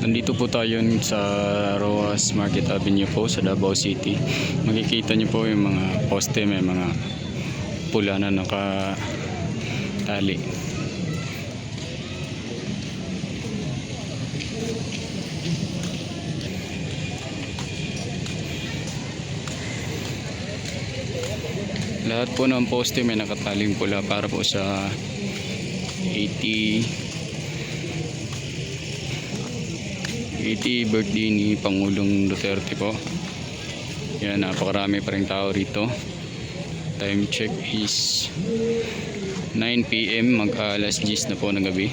Nandito po tayo sa Roxas Market Avenue po sa Davao City. Makikita niyo po yung mga poste, may mga pula na nakatali. Lahat po ng poste may nakataling pula para po sa 80 birthday ni Pangulong Duterte po. Yan, napakarami pa rin tao rito. Time check is 9 PM, mag-alas 10 na po ng gabi.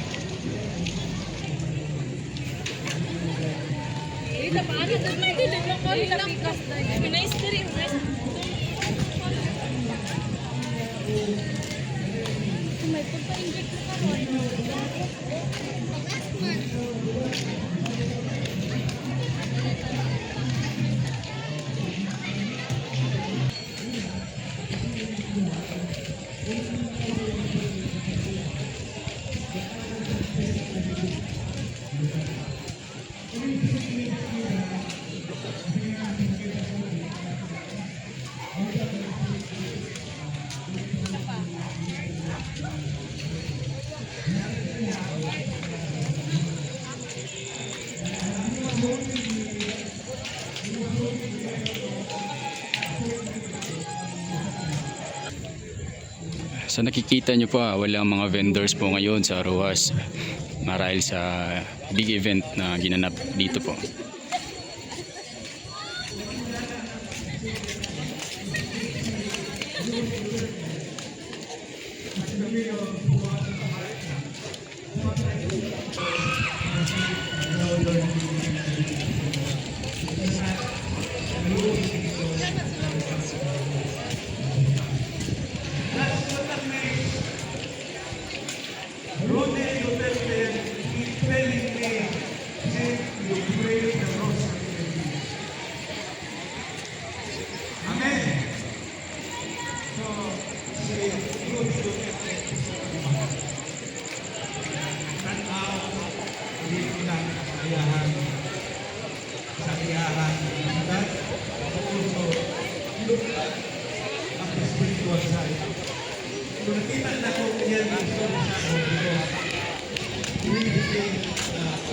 So nakikita nyo po, walang mga vendors po ngayon sa Roxas marahil sa big event na ginanap dito po.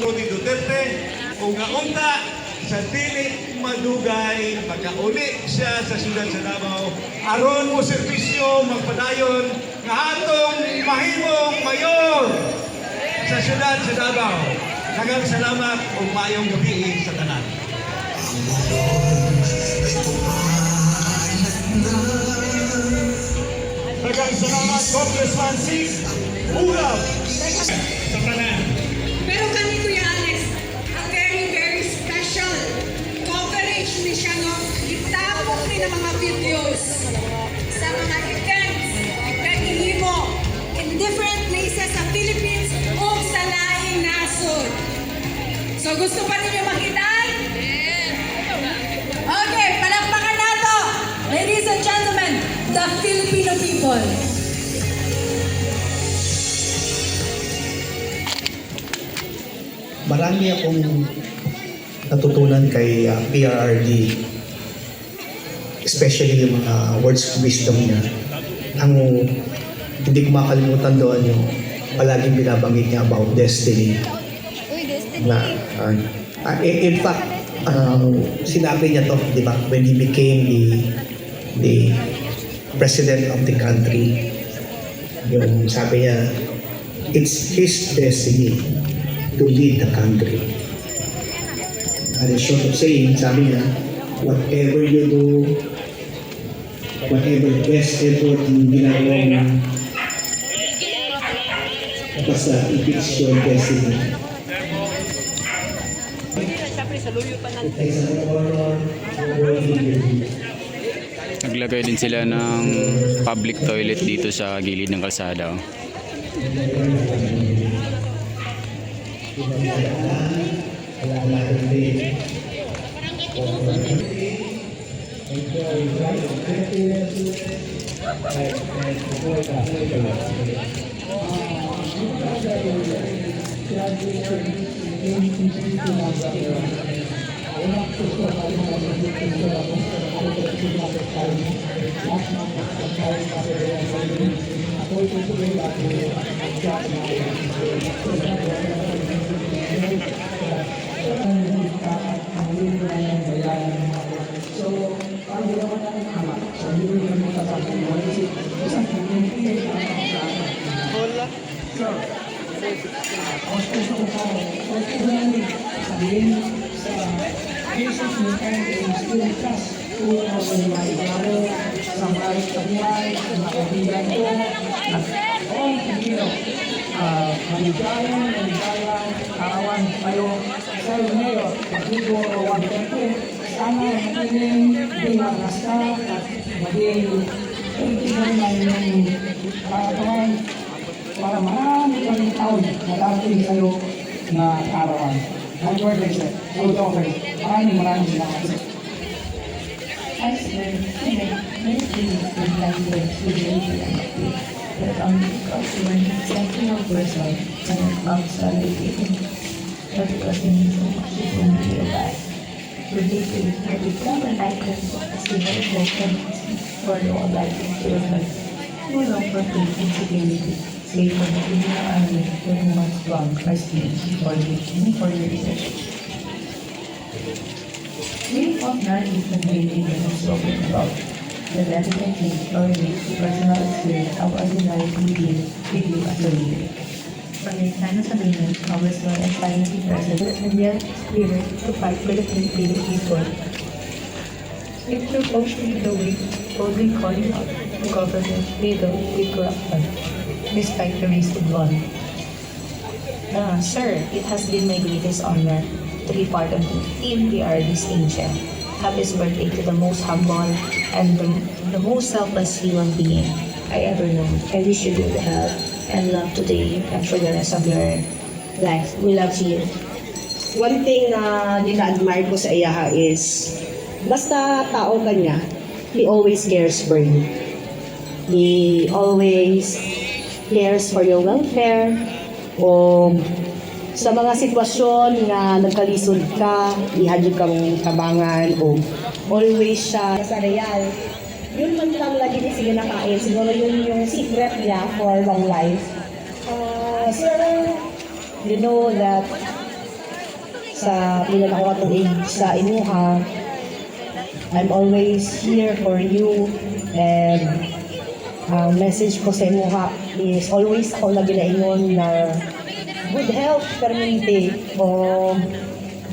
Ni Duterte kung kaunta sa dili madugay pagkauli siya sa siyudad sa Davao aron mo serbisyo magpadayon nga atong mahimong mayor sa siyudad sa Davao. Daghang salamat ug maayong gabi sa tanan. Daghang salamat Congressman Sig Ugab sa tanan. Pero kami Kuya Alex, a very special coverage ni siya, no? Itapok ni ng mga videos sa mga events nagkakihimo in different places sa Philippines o sa laing nasod. So gusto pa ninyo makita? Okay, palakpakan nato! Ladies and gentlemen, the Filipino people. Marami akong natutunan kay PRRD, especially yung mga words of wisdom niya. Ang hindi ko makalimutan doon yung palaging binabanggit niya about destiny. Na, in fact, sinabi niya to, di ba, when he became the president of the country, yung sabi niya, it's his destiny to lead the country. And in short of saying, sabi niya, whatever you do, whatever best effort yung ginagawa mo, basta if it's your destiny. Naglagay din sila ng public toilet dito sa gilid ng kalsada. maligayang arawan kayo sa inyo. Pag-ibo o wag-tempo, sana maging binagasta at maging kaibigan ng inyong katawan para marami kaming taon na darating sa'yo na arawan. Happy birthday, sir. So, okay. Maraming salamat, sir. Husband, many things would like to experience but only because you are not sensible person and outside it. But because you need so much to realize. Ridiculous had become an icon as the very welcome for all life children. No longer faith and security, save for the Indian Army with much strong prestige for your research. We of knowledge is really spoken about. The definitely already personal experience of ordinary living with you as a leader. From your time as a leader, powers were aspiring to president and yet spirit to fight for the Filipino people. If you push the way, boldly calling out the government leader with corruption, despite the risk of one. Sir, it has been my greatest honor to be part of the Team PR this Angel. Happiest birthday to the most humble and the most selfless human being I ever known. I wish you good health and love today and for the rest of your life. We love you. One thing na nina-admire ko sa Iyaha is, basta tao ka niya, he always cares for you. He always cares for your welfare. O sa mga sitwasyon nga nagkalisod ka, ihadyo kang tabangan, o always siya sa real. Yun man lang lagi niya sige nakain. Siguro yun yung secret niya for long life. Sir, you know that sa ilan ako atong age sa imuha, I'm always here for you, and message ko sa imuha is always ako lagi na ingon na good health permanente, o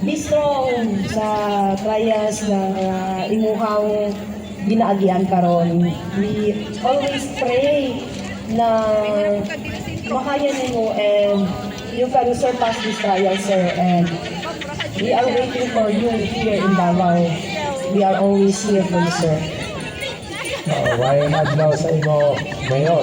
be strong sa trials na imuhang ginaagian karon. We always pray na makaya nimo and you can surpass this trial, sir, and we are waiting for you here in Davao. We are always here for you, sir. Why not daw sa imo, Mayor?